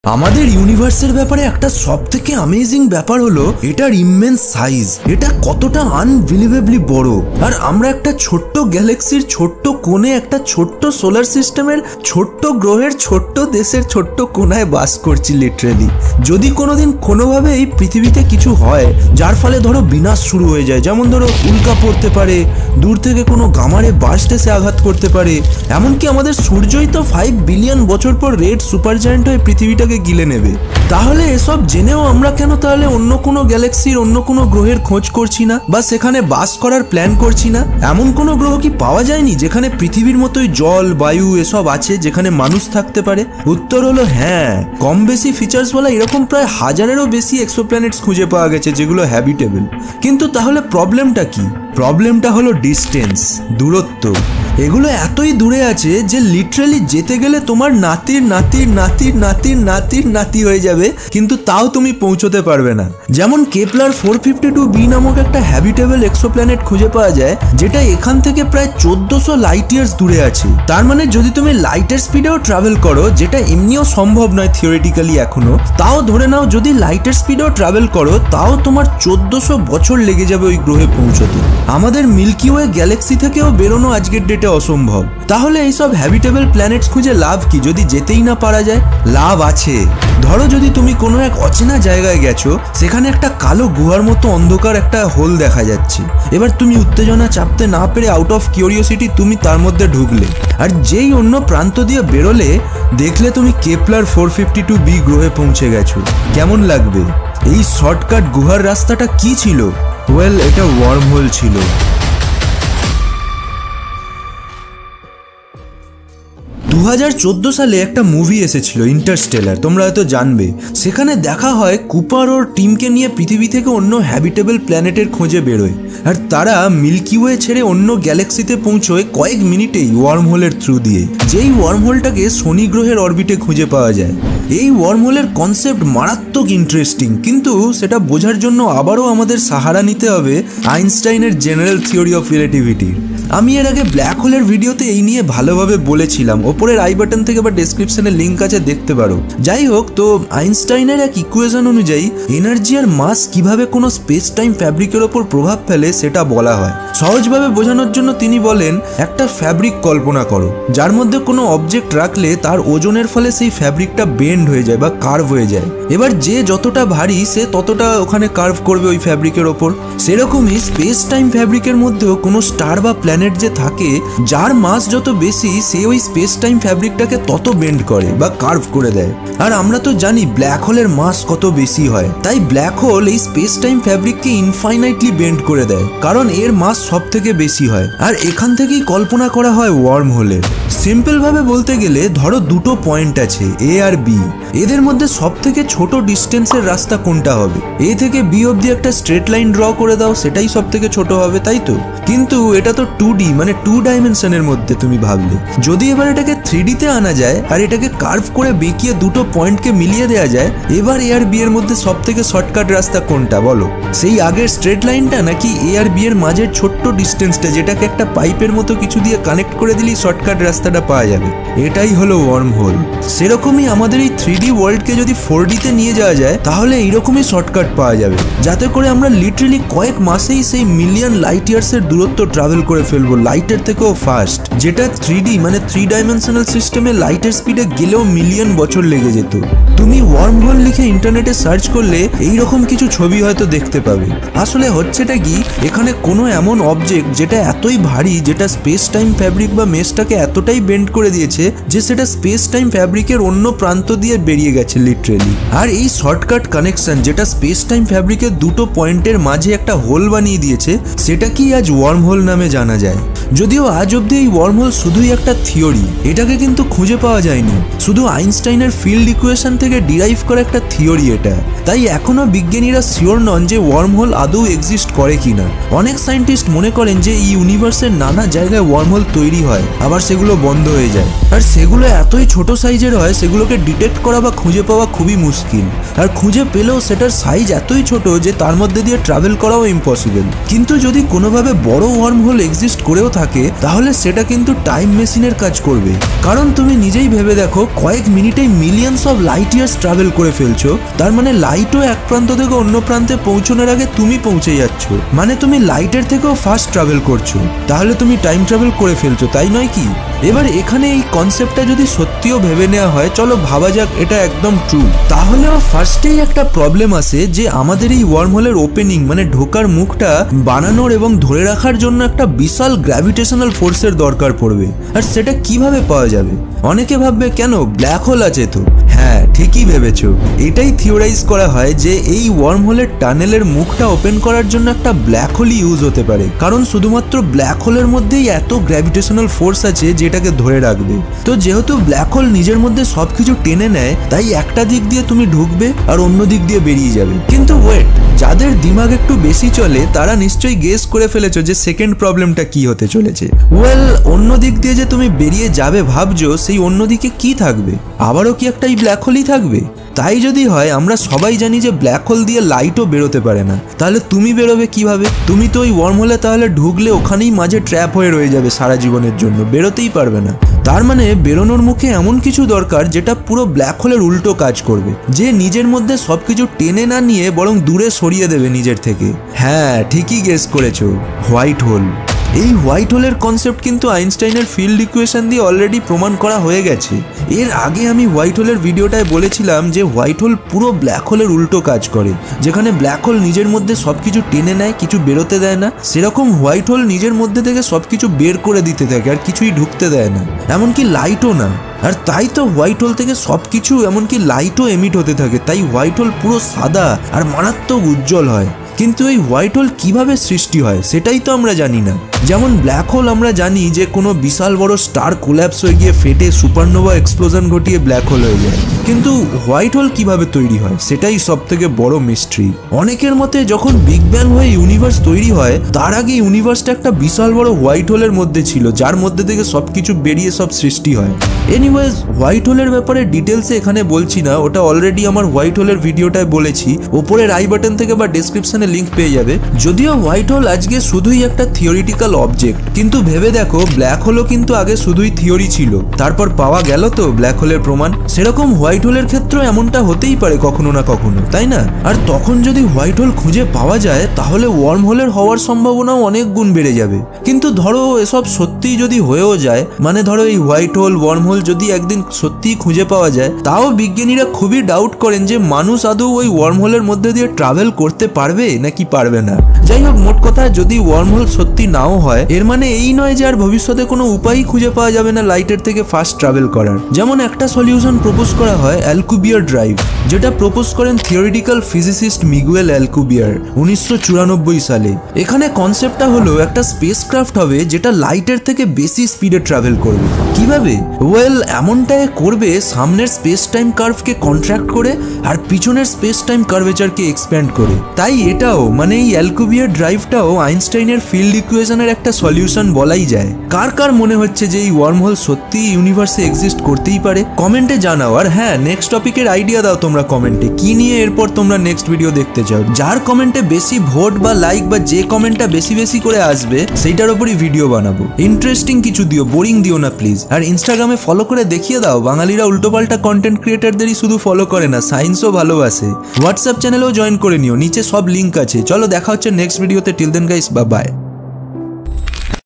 আমাদের ইউনিভার্সের ব্যাপারে একটা সবথেকে অ্যামেজিং ব্যাপার হলো এটার ইমেন্স সাইজ। এটা কতটা আনবিলিভেবলি বড়। আর আমরা একটা ছোট্ট গ্যালাক্সির ছোট্ট কোণে একটা ছোট্ট সোলার সিস্টেমের ছোট্ট গ্রহের ছোট্ট দেশের ছোট্ট কোণায় বাস করছি লিটারেলি। যদি কোনোদিন কোনোভাবে এই পৃথিবীতে কিছু হয় যার ফলে ধরো বিনাশ শুরু হয়ে যায়, যেমন ধরো উল্কা পড়তে পারে, দূর থেকে কোনো গামারে বার্স্ট এসে আঘাত করতে পারে, এমনকি আমাদের সূর্যই তো 5 বিলিয়ন বছর পর রেড সুপার জায়ান্ট হয়ে পৃথিবীটাকে গিলে নেবে, তাহলে এসব জেনেও আমরা কেন তাহলে অন্য কোনো গ্যালাক্সির অন্য কোনো গ্রহের খোঁজ করছি না বা সেখানে বাস করার প্ল্যান করছি না? এমন কোনো গ্রহ কি পাওয়া যায়নি যেখানে পৃথিবীর মতোই জল, বায়ু এসব আছে, যেখানে মানুষ থাকতে পারে? উত্তর হলো হ্যাঁ, কম বেশি ফিচার্সওয়ালা এরকম প্রায় 1000-এরও বেশি এক্সোপ্ল্যানেটস খুঁজে পাওয়া গেছে যেগুলো হ্যাবিটেবল। কিন্তু তাহলে প্রবলেমটা কি? প্রবলেমটা হলো ডিস্টেন্স, দূরত্ব। এগুলো এতই দূরে আছে যে লিটারালি যেতে গেলে তোমার নাতির নাতির নাতির নাতির নাতির নাতি হয়ে যাবে, কিন্তু তাও তুমি পৌঁছতে পারবে না। যেমন কেপলার 452b নামক একটা হ্যাবিটেবল এক্সোপ্ল্যানেট খুঁজে পাওয়া যায় যেটা এখান থেকে প্রায় 1400 লাইট ইয়ার্স দূরে আছে। তার মানে যদি তুমি লাইটের স্পিডেও ট্রাভেল করো, যেটা এমনিও সম্ভব নয় থিওরিটিক্যালি এখনো, তাও ধরে নাও যদি লাইটের স্পিডেও ট্রাভেল করো তাও তোমার 1400 বছর লেগে যাবে ওই গ্রহে পৌঁছতে। আমাদের মিল্কি ওয়ে গ্যালাক্সি থেকেও বেরোনো আজকের ডেটে অসম্ভব। তাহলে এইসব হ্যাবিটেবল প্ল্যানেটস খুঁজে লাভ কি যদি যেতেই না পারা যায়? লাভ আছে। ধরো যদি তুমি কোনো এক অচেনা জায়গায় গেছো, সেখানে একটা কালো গুহার মতো অন্ধকার একটা হোল দেখা যাচ্ছে। এবার তুমি উত্তেজনা চাপতে না পেরে আউট অফ কিউরিওসিটি তুমি তার মধ্যে ঢুকলে, আর যেই অন্য প্রান্ত দিয়ে বেরোলে দেখলে তুমি কেপলার 452b গ্রহে পৌঁছে গেছো। কেমন লাগবে? এই শর্টকাট গুহার রাস্তাটা কি ছিল? ওয়েল, এটা ওয়ার্ম হোল ছিল। 2014 সালে একটা মুভি এসেছিল ইন্টারস্টেলার, তোমরা হয়তো জানবে। সেখানে দেখা হয় কুপার ওর টিমকে নিয়ে পৃথিবী থেকে অন্য হ্যাবিটেবল প্ল্যানেটের খোঁজে বেরোয়, আর তারা মিল্কি ওয়ে ছেড়ে অন্য গ্যালাক্সিতে পৌঁছয় কয়েক মিনিটেই ওয়ার্ম হোলের থ্রু দিয়ে। যেই ওয়ার্ম হোলটাকে শনি গ্রহের অরবিটে খুঁজে পাওয়া যায়। এই ওয়ার্ম হোলের কনসেপ্ট মারাত্মক ইন্টারেস্টিং, কিন্তু সেটা বোঝার জন্য আবারও আমাদের সাহারা নিতে হবে আইনস্টাইনের জেনারেল থিওরি অফ রিলেটিভিটির। আমি এর আগে ব্ল্যাক হোলের ভিডিওতে এই নিয়ে ভালোভাবে বলেছিলাম, ওপরের আই বাটন থেকে বা ডেসক্রিপশনে লিঙ্ক আছে, দেখতে পারো। যাই হোক, তো আইনস্টাইনের এক ইকুয়েশন অনুযায়ী এনার্জি আর মাস কিভাবে কোনো স্পেস টাইম ফ্যাব্রিকের ওপর প্রভাব ফেলে সেটা বলা হয়। সহজভাবে বোঝানোর জন্য তিনি বলেন, একটা ফ্যাব্রিক কল্পনা করো যার মধ্যে কোনো অবজেক্ট রাখলে তার ওজনের ফলে সেই ফ্যাব্রিকটা বেন্ড হয়ে যায় বা কার্ভ হয়ে যায়। এবার যে যতটা ভারী সে ততটা ওখানে কার্ভ করবে ওই ফ্যাব্রিকের ওপর। সেরকমই স্পেস টাইম ফ্যাব্রিকের মধ্যেও কোনো স্টার বা প্ল্যানেট যে থাকে, যার মাস যত বেশি সে ওই স্পেস টাইম ফ্যাব্রিকটাকে তত বেন্ড করে বা কার্ভ করে দেয়। আর আমরা তো জানি ব্ল্যাক হোলের মাস কত বেশি হয়, তাই ব্ল্যাক হোল এই স্পেস টাইম ফ্যাব্রিককে ইনফাইনাইটলি বেন্ড করে দেয়, কারণ এর মাস সব থেকে বেশি হয়। আর এখান থেকেই কল্পনা করা হয় ওয়ার্ম হোলের। সিম্পল ভাবে বলতে গেলে ধরো দুটো পয়েন্ট আছে, এ আর বি। এদের মধ্যে সব থেকে ছোট ডিস্টেন্সের রাস্তা কোনটা হবে? এ থেকে বি অব্দি একটা স্ট্রেট লাইন ড্র করে দাও, সেটাই সব থেকে ছোট হবে, তাই তো? কিন্তু এটা তো 2D মানে 2 ডাইমেনশনের মধ্যে তুমি ভাবলে। যদি এবার এটাকে 3D তে আনা যায় আর এটাকে কার্ভ করে বেঁকিয়ে দুটো পয়েন্টকে মিলিয়ে দেওয়া যায়, এবার এ আর বি এর মধ্যে সব থেকে শর্টকাট রাস্তা কোনটা বলো? সেই আগের স্ট্রেট লাইনটা নাকি এ আর বি এর মাঝের ছোট্ট ডিস্টেন্সটা, যেটাকে একটা পাইপের মতো কিছু দিয়ে কানেক্ট করে দিলেই শর্টকাট রাস্তাটা পাওয়া যাবে? এটাই হলো ওয়ার্ম হোল। সেরকমই আমাদের এই 3D ওয়ার্ল্ডকে যদি 4D তে নিয়ে যাওয়া যায় তাহলে এইরকমই শর্টকাট পাওয়া যাবে, যাতে করে আমরা লিটারালি কয়েক মাসেই সেই মিলিয়ন লাইট ইয়ার্সের দূরত্ব ট্রাভেল করে ফেলবো, লাইটের থেকেও ফাস্ট। যেটা 3D মানে 3 ডাইমেনশনাল সিস্টেমে লাইটের স্পিডে গেলেও মিলিয়ন বছর লেগে যেত। তুমি ওয়ার্ম হোল লিখে ইন্টারনেটে সার্চ করলে এইরকম কিছু ছবি হয়তো দেখতে পাবে। আসলে হচ্ছেটা কি, এখানে কোনো এমন অবজেক্ট যেটা এতই ভারী, যেটা স্পেস টাইম ফ্যাব্রিক বা মেশটাকে এতটাই বেন্ড করে দিয়েছে যে সেটা স্পেস টাইম ফ্যাব্রিকের অন্য প্রান্ত দিয়ে বেরিয়ে গেছে লিটারালি। আর এই শর্টকাট কানেকশন যেটা স্পেস টাইম ফ্যাব্রিকের দুটো পয়েন্টের মাঝে একটা হোল বানিয়ে দিয়েছে, সেটাকেই আজ ওয়ার্ম হোল নামে জানা যায়। যদিও আজ অব্দি এই ওয়ার্ম হোল শুধুই একটা থিওরি, এটাকে কিন্তু খুঁজে পাওয়া যায়নি, শুধু আইনস্টাইনের ফিল্ড ইকুয়েশন থেকে ডিরাইভ করা একটা থিওরি এটা। তাই এখনো বিজ্ঞানীরা শিওর নন যে ওয়ার্ম হোল আদৌ এক্সিস্ট করে কিনা। অনেক সায়েন্টিস্ট মনে করেন যে এই ইউনিভার্সের নানা জায়গায় ওয়ার্ম হোল তৈরি হয়, আবার সেগুলো বন্ধ হয়ে যায়। আর সেগুলো এতই ছোট সাইজের হয় সেগুলোকে ডিটেক্ট করা বা খুঁজে পাওয়া খুবই মুশকিল। আর খুঁজে পেলেও সেটার সাইজ এতই ছোট যে তার মধ্যে দিয়ে ট্রাভেল করাও ইম্পসিবল। কিন্তু যদি কোনোভাবে বড় ওয়ার্ম হোল এক্সিস্ট করেও থাকে থাকে তাহলে সেটা কিন্তু টাইম মেশিনের কাজ করবে। কারণ তুমি নিজেই ভেবে দেখো, কয়েক মিনিটেই millions of light years travel করে ফেলছো। তার মানে লাইটও এক প্রান্ত থেকে অন্য প্রান্তে পৌঁছানোর আগে তুমি পৌঁছে যাচ্ছ, মানে তুমি লাইটের থেকেও ফাস্ট ট্রাভেল করছো। তাহলে তুমি টাইম ট্রাভেল করে ফেলছো, তাই নয় কি? এবার এখানে এই কনসেপ্টটা যদি সত্যিও ভেবে নেওয়া হয়, চলো ভাবা যাক এটা একদম ট্রু, তাহলেও ফার্স্টেই একটা প্রবলেম আসে যে আমাদের এই ওয়ার্ম হোলের ওপেনিং মানে ঢোকার মুখটা বানানোর এবং ধরে রাখার জন্য একটা বিশাল গ্র্যাভিটেশনাল ফোর্সের দরকার পড়বে। আর সেটা কিভাবে পাওয়া যাবে? অনেকে ভাববে কেন, ব্ল্যাক হোল আছে তো। হ্যাঁ, ঠিকই ভেবেছো। এটাই থিওরাইজ করা হয় যে এই ওয়ার্ম হোলের টানেলের মুখটা ওপেন করার জন্য একটা ব্ল্যাক হোলই ইউজ হতে পারে, কারণ শুধুমাত্র ব্ল্যাক হোলের মধ্যেই এত গ্র্যাভিটেশনাল ফোর্স আছে যেটাকে ধরে রাখবে। তো যেহেতু ব্ল্যাক হোল নিজের মধ্যে সবকিছু টেনে নেয়, তাই একটা দিক দিয়ে তুমি ঢুকবে আর অন্য দিক দিয়ে বেরিয়ে যাবে। কিন্তু ওয়েট, যাদের দিমাগ একটু বেশি চলে তারা নিশ্চয়ই গেস করে ফেলেছো যে সেকেন্ড প্রবলেমটা কি হতে চলেছে। ওয়েল, অন্য দিক দিয়ে যে তুমি বেরিয়ে যাবে ভাবছো, সেই অন্যদিকে কি থাকবে? আবারও কি একটা ব্ল্যাক হোলই থাকবে? তাই যদি হয়, আমরা সবাই জানি যে ব্ল্যাক হোল দিয়ে লাইটও বেরোতে পারে না, তাহলে তুমি বেরোবে কিভাবে? তুমি তো ওই ওয়ার্ম হোলে তাহলে ঢুকলে ওখানেই মাঝে ট্র্যাপ হয়ে রয়ে যাবে সারা জীবনের জন্য, বেরোতেই পারবে না। তার মানে বেরোনোর মুখে এমন কিছু দরকার যেটা পুরো ব্ল্যাক হোলের উল্টো কাজ করবে, যে নিজের মধ্যে সবকিছু টেনে না নিয়ে বরং দূরে সরিয়ে দেবে নিজের থেকে। হ্যাঁ, ঠিকই গেস করেছো, হোয়াইট হোল। এই হোয়াইট হোলের কনসেপ্ট কিন্তু আইনস্টাইনের ফিল্ড ইকুয়েশন দিয়ে অলরেডি প্রমাণ করা হয়ে গেছে। এর আগে আমি হোয়াইট হোলের ভিডিওটায় বলেছিলাম যে হোয়াইট হোল পুরো ব্ল্যাক হোলের উল্টো কাজ করে। যেখানে ব্ল্যাক হোল নিজের মধ্যে সবকিছু টেনে নেয়, কিছু বেরোতে দেয় না, সেরকম হোয়াইট হোল নিজের মধ্যে থেকে সবকিছু বের করে দিতে থাকে আর কিছুই ঢুকতে দেয় না, এমনকি লাইটও না। আর তাই তো হোয়াইট হোল থেকে সবকিছু এমনকি লাইটও এমিট হতে থাকে, তাই হোয়াইট হোল পুরো সাদা আর মারাত্মক উজ্জ্বল হয়। কিন্তু এই হোয়াইট হোল কিভাবে সৃষ্টি হয় সেটাই তো আমরা জানি না। যেমন ব্ল্যাক হোল আমরা জানি যে কোনো বিশাল বড় স্টার কোল্যাপস হয়ে গিয়ে ফেটে সুপারনোভা এক্সপ্লোশন ঘটিয়ে ব্ল্যাক হোল হয়ে যায়, কিন্তু হোয়াইট হোল কিভাবে তৈরি হয় সেটাই সব থেকে বড় মিস্ট্রি। অনেকের মতে যখন বিগ ব্যাং হয়ে ইউনিভার্স তৈরি হয়, তার আগে ইউনিভার্সটা একটা বিশাল বড় হোয়াইট হোলের মধ্যে ছিল, যার মধ্যে থেকে সবকিছু বেরিয়ে সব সৃষ্টি হয়। এনিওয়েজ, হোয়াইট হোলের ব্যাপারে ডিটেলসে এখানে বলছি না, ওটা অলরেডি আমার হোয়াইট হোলের ভিডিওটায় বলেছি, ওপরের আই বাটন থেকে বা ডেসক্রিপশনে লিংক পেয়ে যাবে। যদিও হোয়াইট হোল আজকে শুধুই একটা থিওরিটিক্যাল অবজেক্ট, কিন্তু ভেবে দেখো ব্ল্যাক হোলও কিন্তু আগে শুধুই থিওরি ছিল, তারপর পাওয়া গেল তো ব্ল্যাক হোলের প্রমাণ। সেরকম হোয়াইট হোলের ক্ষেত্রেও এমনটা হতেই পারে কখনো না কখনো, তাই না? আর তখন যদি হোয়াইট হোল খুঁজে পাওয়া যায়, তাহলে ওয়ার্ম হোলের হওয়ার সম্ভাবনাও অনেক গুণ বেড়ে যাবে। কিন্তু ধরো এসব সত্যিই যদি হয়েও যায়, মানে ধরো এই হোয়াইট হোল ওয়ার্ম হোল যদি একদিন সত্যিই খুঁজে পাওয়া যায়, তাও বিজ্ঞানীরা খুবই ডাউট করেন যে মানুষ আদৌ ওই ওয়ার্ম হোলের মধ্যে দিয়ে ট্রাভেল করতে পারবে নাকি পারবে না। যাই হোক, মোট কথা, যদি ওয়ার্ম হোল সত্যি নাও হয়, এর মানে এই নয় যে আর ভবিষ্যতে কোনো উপায়ই খুঁজে পাওয়া যাবে না লাইটের থেকে ফাস্ট ট্রাভেল করার। যেমন একটা সলিউশন প্রপোজ করা হয় অ্যালকুবিয়ার ড্রাইভ, যেটা প্রপোজ করেন থিওরিটিক্যাল ফিজিসিস্ট মিগুয়েল অ্যালকুবিয়ার 1994 সালে। এখানে কনসেপ্টটা হলো একটা স্পেসক্রাফট হবে যেটা লাইটের থেকে বেশি স্পিডে ট্রাভেল করবে। কিভাবে? ওয়েল, এমনটাই করবে সামনের স্পেস টাইম কার্ভকে কন্ট্রাক্ট করে আর পিছনের স্পেস টাইম কার্ভেচারকে এক্সপ্যান্ড করে। তাই এটাও মানে এই অ্যালকুবিয়ার ড্রাইভটাও আইনস্টাইনের ফিল্ড ইকুয়েশনের একটা সলিউশন বলাই যায়। কার কার মনে হচ্ছে যে এই ওয়ার্ম হোল সত্যি ইউনিভার্সে এক্সিস্ট করতেই পারে? কমেন্টে জানাও। আর হ্যাঁ, নেক্সট টপিকের আইডিয়া দাও তোমরা কমেন্টে, কি নিয়ে এরপর তোমরা নেক্সট ভিডিও দেখতে চাও। যার কমেন্টে বেশি ভোট বা লাইক বা যে কমেন্টটা বেশি বেশি করে আসবে সেইটার উপরই ভিডিও বানাবো। ইন্টারেস্টিং কিছু দিও, বোরিং দিও না প্লিজ। আর ইনস্টাগ্রামে ফলো করে দেখিয়ে দাও বাঙালিরা উল্টোপাল্টা কন্টেন্ট ক্রিয়েটারদেরই শুধু ফলো করে না, সায়েন্সও ভালোবাসে। হোয়াটসঅ্যাপ চ্যানেলেও জয়েন করে নিও, নিচে সব লিঙ্ক আছে। চলো দেখা হচ্ছে নেক্সট ভিডিওতে। Till then guys, bye by.